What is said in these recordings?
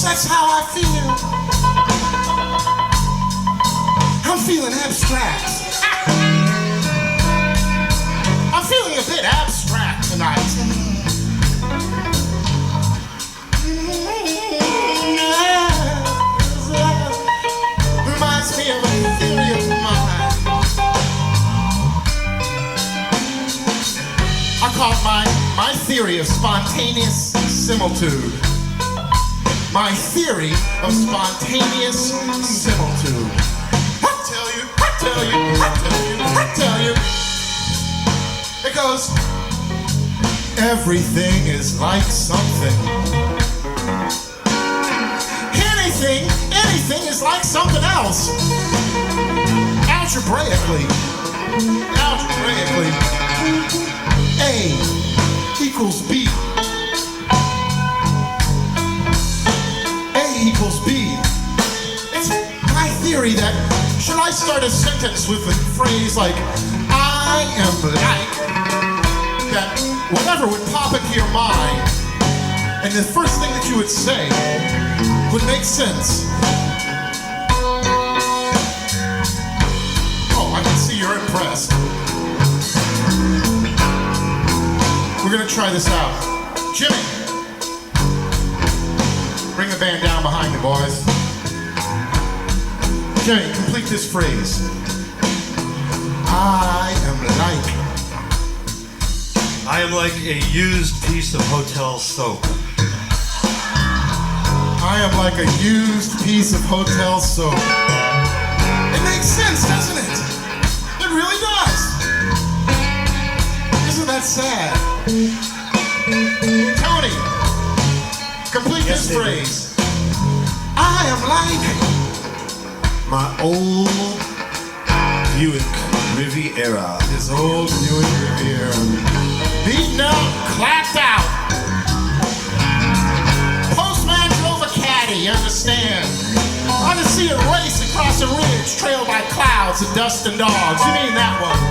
That's how I feel. I'm feeling abstract. I'm feeling a bit abstract tonight. Reminds me of a theory of mine. I call it my theory of spontaneous similitude. My theory of spontaneous similitude. I tell you. It goes, everything is like something. Anything is like something else. Algebraically. A equals B. A equals B. It's my theory that should I start a sentence with a phrase like, I am like, that whatever would pop into your mind, and the first thing that you would say would make sense. Oh, I can see you're impressed. We're gonna try this out. Jimmy, bring the band down behind me, boys. Jimmy, complete this phrase. I am like a used piece of hotel soap. I am like a used piece of hotel soap. It makes sense, doesn't it? It really does. Isn't that sad? Tony, complete this phrase. I am like my old Buick Riviera. His old Buick Riviera. Beaten up, clapped out. Postman drove a caddy, you understand? I can see it race across a ridge, trailed by clouds of dust and dogs. You mean that one?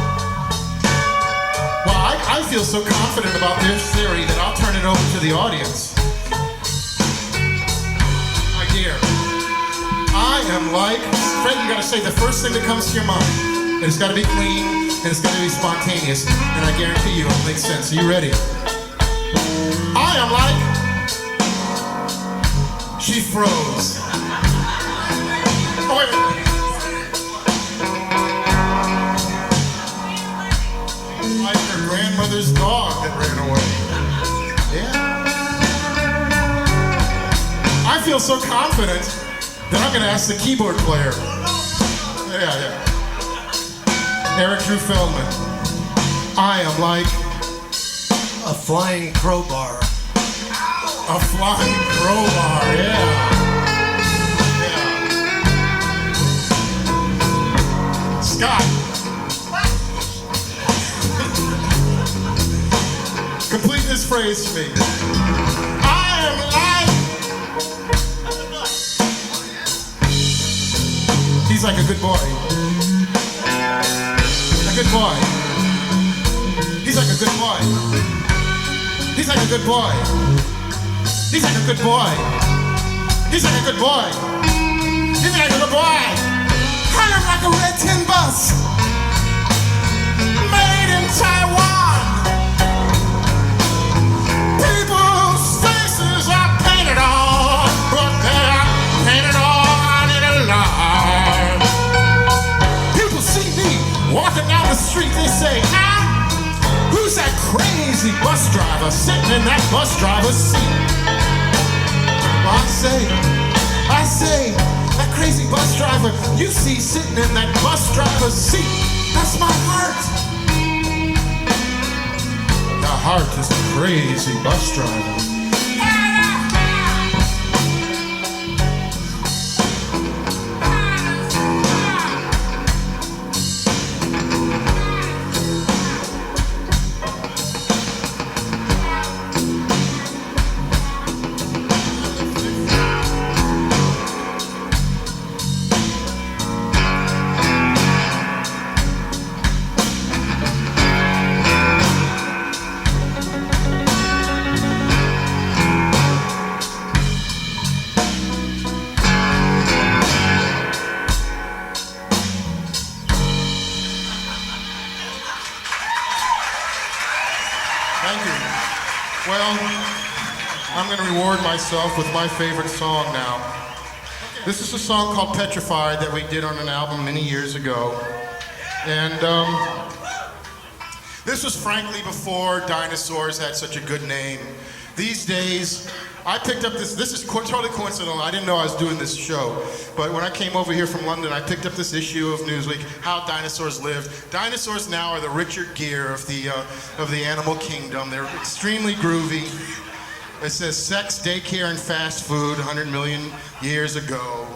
Well, I feel so confident about this theory that I'll turn it over to the audience. My dear, I am like, Fred, you gotta say the first thing that comes to your mind. And it's gotta be clean, and it's gotta be spontaneous, and I guarantee you it'll make sense. Are you ready? I am like, she froze. Oh, wait a minute. Like her grandmother's dog that ran away. Yeah. I feel so confident that I'm gonna ask the keyboard player. Yeah. Eric Drew Feldman. I am like a flying crowbar. A flying crowbar, yeah. Scott. Complete this phrase for me. I am like. He's like a good boy. A good boy. He's like a good boy. He's like a good boy. He's like a good boy. He's like a good boy. He's like a good boy. I am like a red tin bus made in Taiwan. People's faces are painted on, but they're painted on in a lie. People see me walking down the street, they say, who's that crazy bus driver sitting in that bus driver's seat? I say, that crazy bus driver you see sitting in that bus driver's seat, that's my heart. The heart is a crazy bus driver. Well, I'm going to reward myself with my favorite song now. This is a song called Petrified that we did on an album many years ago. And this was frankly before dinosaurs had such a good name. These days, I picked up this is totally coincidental. I didn't know I was doing this show. But when I came over here from London, I picked up this issue of Newsweek, How Dinosaurs Lived. Dinosaurs now are the Richard Gere of the animal kingdom. They're extremely groovy. It says sex, daycare, and fast food 100 million years ago.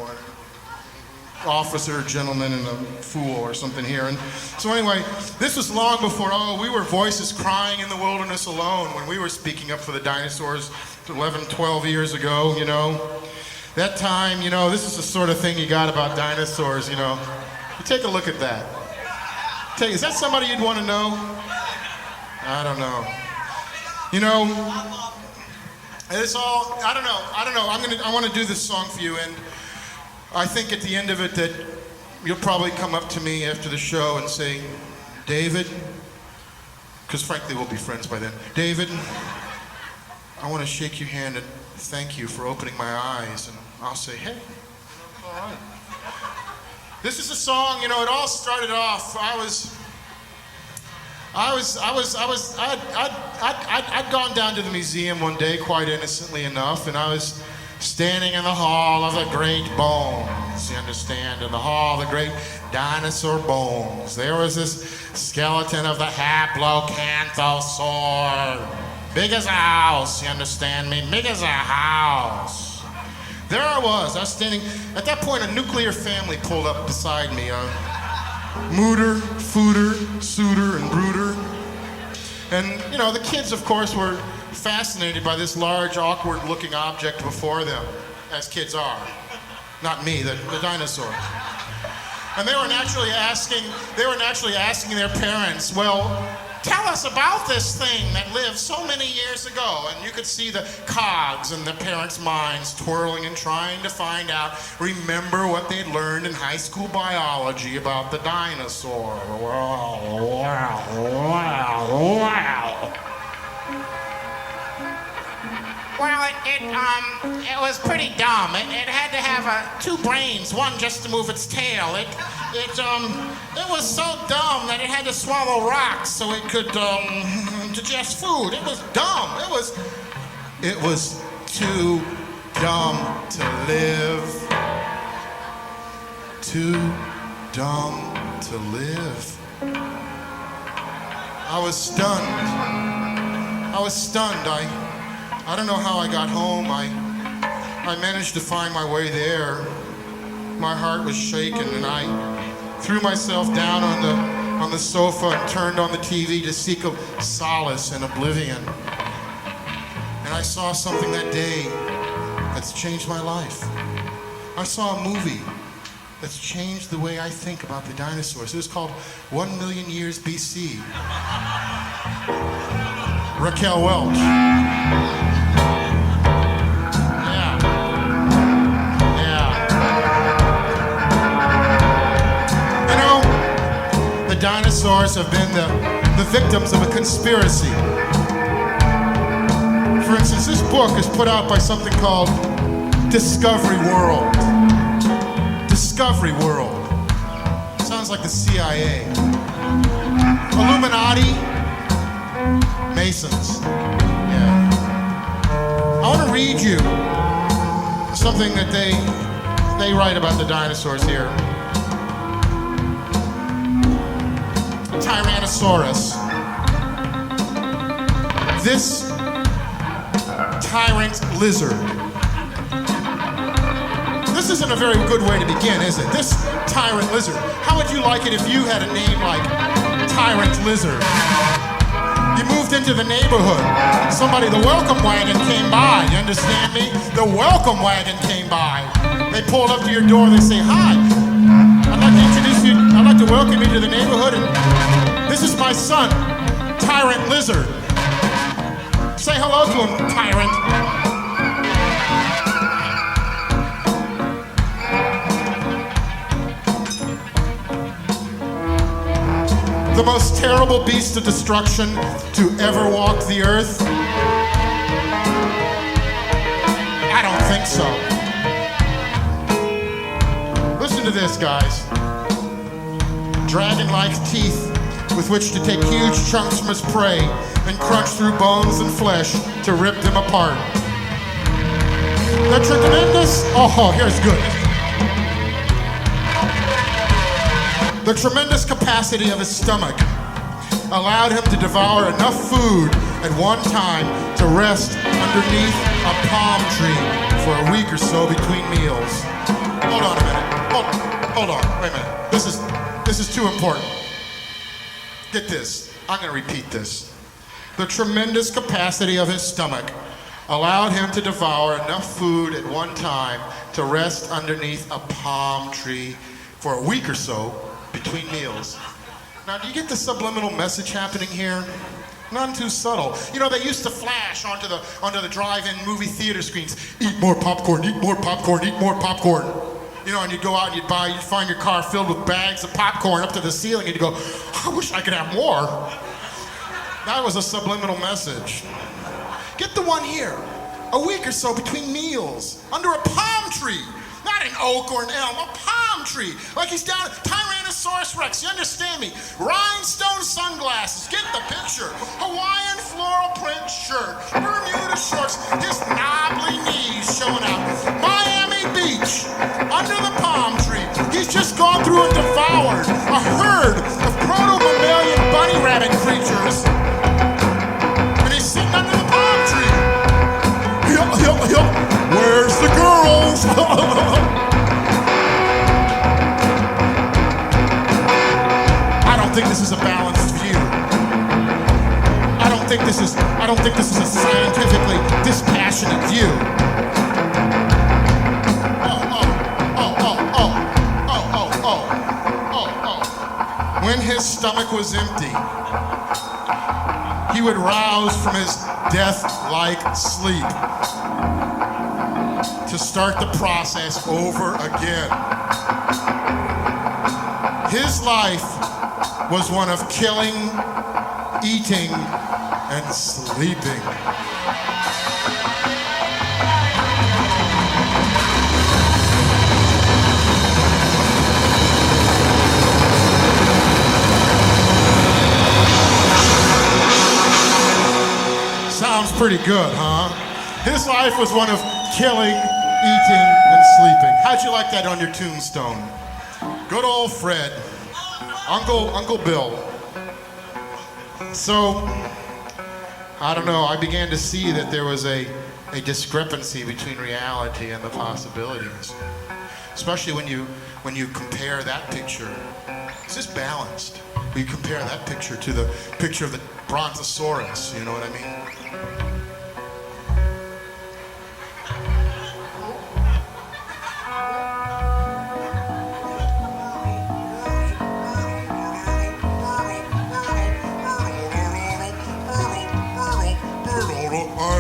Officer, gentleman, and a fool or something here. And so anyway, this was long before, we were voices crying in the wilderness alone when we were speaking up for the dinosaurs 11, 12 years ago, you know. That time, you know, this is the sort of thing you got about dinosaurs, you know. You take a look at that. Is that somebody you'd want to know? I don't know. You know, it's all, I don't know. I want to do this song for you, and I think at the end of it that you'll probably come up to me after the show and say, David, because frankly we'll be friends by then. David, I want to shake your hand and thank you for opening my eyes. And I'll say, hey, all right. This is a song, you know, it all started off, I'd gone down to the museum one day, quite innocently enough, and I was standing in the hall of the great bones, you understand, in the hall of the great dinosaur bones. There was this skeleton of the haplocanthosaur, big as a house, you understand me, big as a house. There I was standing, at that point a nuclear family pulled up beside me, Mooter, Footer, Suitor, and Brooder. And, you know, the kids, of course, were fascinated by this large, awkward-looking object before them, as kids are. Not me, the dinosaur. And they were naturally asking their parents, well, tell us about this thing that lived so many years ago. And you could see the cogs in the parents' minds twirling and trying to find out, remember what they'd learned in high school biology about the dinosaur. Well, it was pretty dumb. It had to have two brains, one just to move its tail. It was so dumb that it had to swallow rocks so it could digest food. It was dumb. It was too dumb to live. Too dumb to live. I was stunned. I don't know how I got home. I managed to find my way there. My heart was shaken, and I threw myself down on the sofa and turned on the TV to seek a solace in oblivion. And I saw something that day that's changed my life. I saw a movie that's changed the way I think about the dinosaurs. It was called 1 Million Years BC. Raquel Welch. The dinosaurs have been the victims of a conspiracy. For instance, this book is put out by something called Discovery World. Discovery World. Sounds like the CIA. Illuminati. Masons. Yeah. I want to read you something that they write about the dinosaurs here. Tyrannosaurus. This tyrant lizard. This isn't a very good way to begin, is it? This tyrant lizard. How would you like it if you had a name like Tyrant Lizard? You moved into the neighborhood. The welcome wagon came by. You understand me? The welcome wagon came by. They pulled up to your door. They say, hi. I'd like to welcome you to the neighborhood, and this is my son, Tyrant Lizard. Say hello to him, Tyrant. The most terrible beast of destruction to ever walk the earth. think so. Listen to this, guys. Dragon-like teeth with which to take huge chunks from his prey and crunch through bones and flesh to rip them apart. The tremendous, here's good. The tremendous capacity of his stomach allowed him to devour enough food at one time to rest underneath a palm tree for a week or so between meals. Hold on a minute. Hold on. Wait a minute. This is too important. Get this. I'm going to repeat this. The tremendous capacity of his stomach allowed him to devour enough food at one time to rest underneath a palm tree for a week or so between meals. Now, do you get the subliminal message happening here? None too subtle. You know, they used to flash onto the drive-in movie theater screens. Eat more popcorn, eat more popcorn, eat more popcorn. You know, and you'd go out and you'd find your car filled with bags of popcorn up to the ceiling, and you'd go, I wish I could have more. That was a subliminal message. Get the one here. A week or so between meals, under a palm tree. Not an oak or an elm, a palm tree. Like he's down at Tyrannosaurus Rex, you understand me? Rhinestone sunglasses, get the picture. Hawaiian floral print shirt, Bermuda shorts, his knobbly knees showing out. Miami Beach, under the palm tree. He's just gone through and devoured a herd of proto-mammalian bunny rabbit creatures. And he's sitting under the palm tree. Yup. Where's the girls? I don't think this is a balanced view. I don't think this is a scientifically dispassionate view. When his stomach was empty, he would rouse from his death-like sleep to start the process over again. His life was one of killing, eating, and sleeping. Sounds pretty good, huh? His life was one of killing, eating, and sleeping. How'd you like that on your tombstone? Good old Fred. Uncle Bill. So, I don't know, I began to see that there was a discrepancy between reality and the possibilities. Especially when you compare that picture. It's just balanced. You compare that picture to the picture of the Brontosaurus, you know what I mean?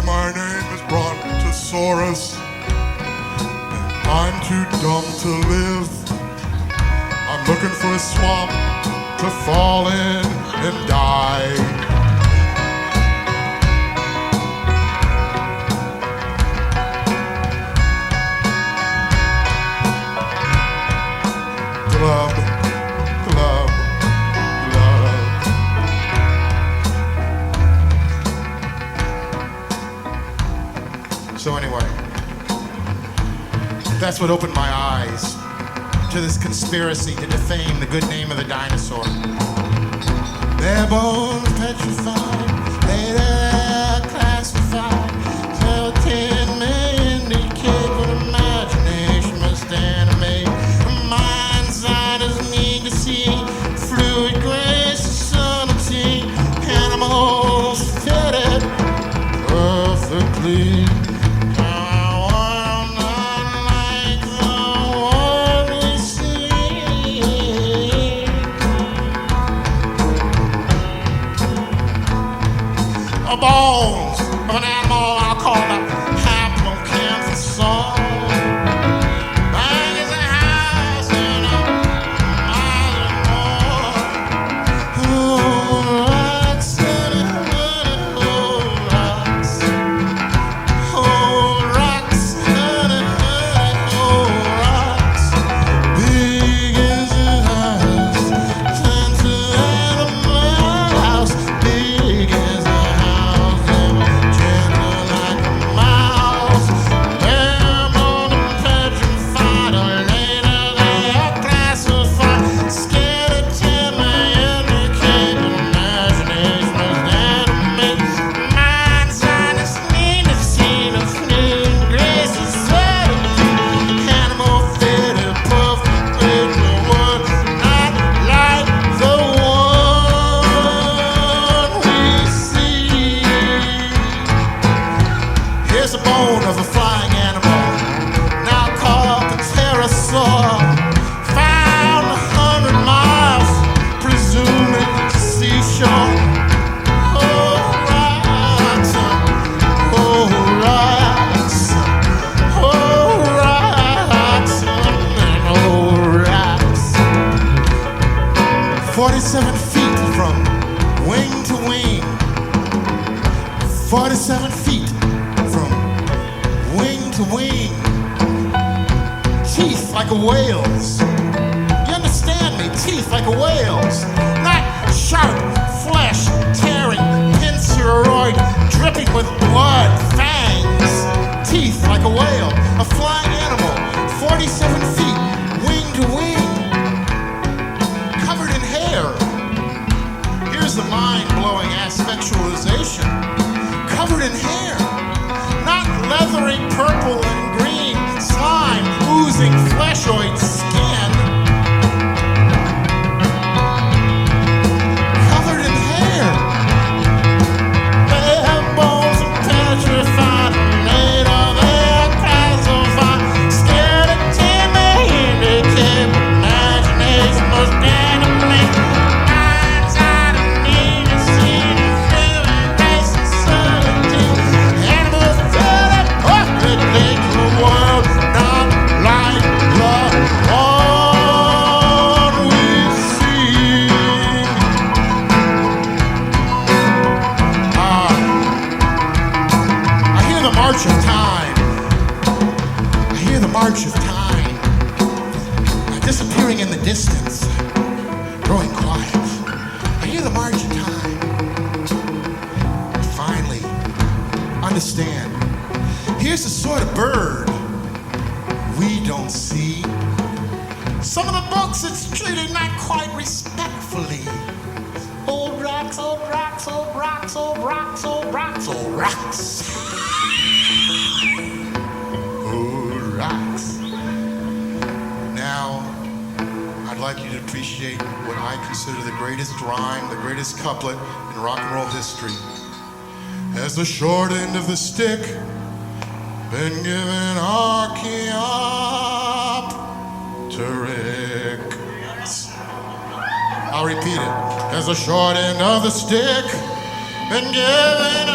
My name is Brontosaurus. I'm too dumb to live. I'm looking for a swamp to fall in and die. Glub, glub, glub. So anyway, that's what opened my eyes to this conspiracy to defame the good name of the dinosaur. Their bones petrified, later classified, till 10 may indicate what imagination must animate. A mind's eye doesn't need to see fluid grace and subtlety. Animals fitted perfectly. 47 feet from wing to wing. 47 feet from wing to wing. Teeth like a whale's. You understand me? Teeth like a whale's. Not sharp flesh tearing, pinceroid dripping with blood, fangs. Teeth like a whale. A flying animal, 47 feet, wing to wing. Covered in hair. Here's the mind-blowing aspectualization. Covered in hair. Not leathery purple and green slime oozing fleshoid skin. Covered in hair. They have bones of petrified, made of air calcified, scared of timid, handicapped imagination, most randomly. Minds out of need and seen and feeling, grace and certainty. Animals that are perfectly to the world, not like the one we see. I hear the march of time. I hear the march of time. Disappearing in the distance. Growing quiet. I hear the march of time. Finally, understand. Here's the sort of bird we don't see. Some of the books it's treated not quite respectfully. Old rocks, old rocks, old rocks, old rocks, old rocks, old rocks. Old rocks. Now, I'd like you to appreciate what I consider the greatest rhyme, the greatest couplet in rock and roll history. Has the short end of the stick been given Archaeopteryx? I'll repeat it. Has the short end of the stick been given